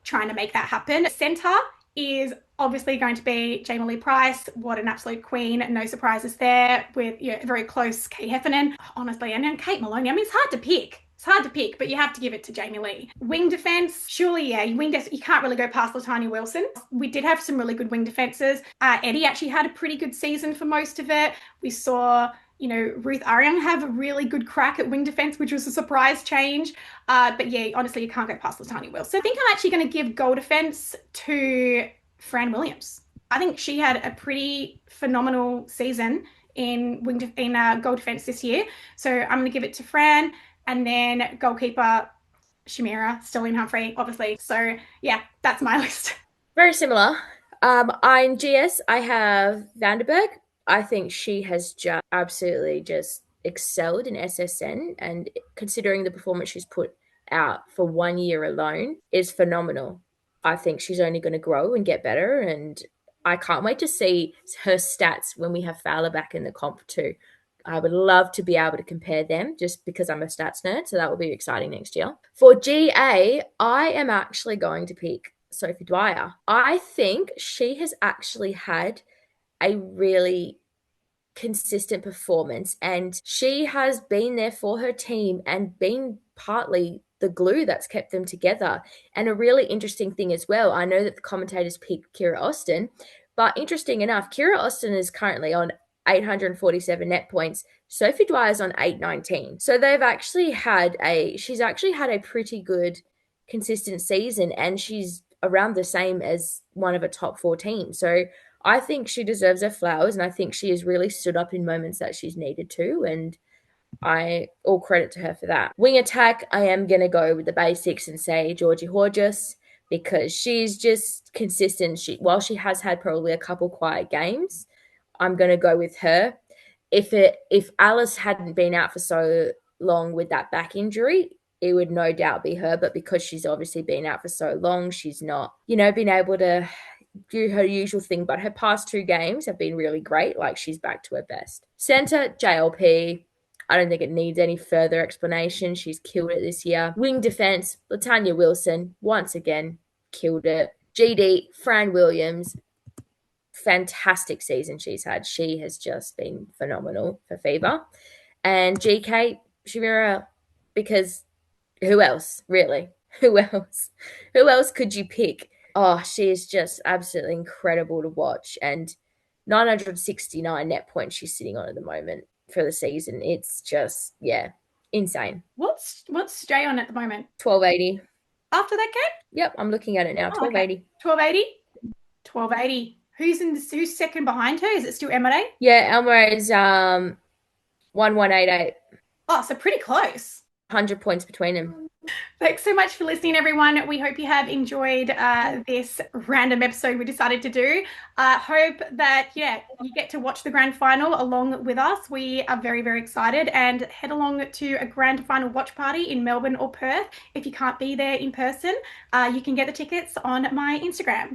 trying to make that happen. Centre is obviously going to be Jamie Lee Price. What an absolute queen. No surprises there with very close Kate Heffernan. Honestly, and then Kate Maloney. I mean, it's hard to pick. It's hard to pick, but you have to give it to Jamie Lee. Wing defense, surely, yeah, you can't really go past Latanya Wilson. We did have some really good wing defenses. Eddie actually had a pretty good season for most of it. We saw Ruth Ariang have a really good crack at wing defense, which was a surprise change. But yeah, honestly, you can't go past Latanya Wilson. I think I'm actually going to give goal defense to Fran Williams. I think she had a pretty phenomenal season in goal defense this year. So I'm going to give it to Fran. And then goalkeeper, Shamira, Sterling Humphrey, obviously. So yeah, that's my list. Very similar. In GS, I have Vanderberg. I think she has just absolutely just excelled in SSN, and considering the performance she's put out for 1 year alone is phenomenal. I think she's only going to grow and get better. And I can't wait to see her stats when we have Fowler back in the comp too. I would love to be able to compare them just because I'm a stats nerd. So that will be exciting next year. For GA, I am actually going to pick Sophie Dwyer. I think she has actually had a really consistent performance, and she has been there for her team and been partly the glue that's kept them together. And a really interesting thing as well, I know that the commentators picked Kira Austin, but interesting enough, Kira Austin is currently on 847 net points. Sophie Dwyer's on 819. So she's actually had a pretty good consistent season, and she's around the same as one of a top four teams. So I think she deserves her flowers, and I think she has really stood up in moments that she's needed to, and I all credit to her for that. Wing attack, I am gonna go with the basics and say Georgie Horges because she's just consistent. While she has had probably a couple quiet games, I'm gonna go with her. If Alice hadn't been out for so long with that back injury, it would no doubt be her. But because she's obviously been out for so long, she's not, been able to do her usual thing. But her past two games have been really great. Like she's back to her best. Centre, JLP. I don't think it needs any further explanation. She's killed it this year. Wing defense, Latanya Wilson, once again, killed it. GD, Fran Williams, fantastic season she's had. She has just been phenomenal for Fever. And GK, Shamira, because who else, really? Who else? Who else could you pick? Oh, she is just absolutely incredible to watch. And 969 net points she's sitting on at the moment for the season. It's just, yeah, insane. What's Jay on at the moment? 1280. After that game? Yep, I'm looking at it now. 1280. Okay. 1280? 1280. Who's second behind her? Is it still Emma? Yeah, Elmer is 1188. Oh, so pretty close. 100 points between them. Thanks so much for listening, everyone. We hope you have enjoyed this random episode we decided to do. Hope that, you get to watch the grand final along with us. We are very, very excited, and head along to a grand final watch party in Melbourne or Perth. If you can't be there in person, you can get the tickets on my Instagram.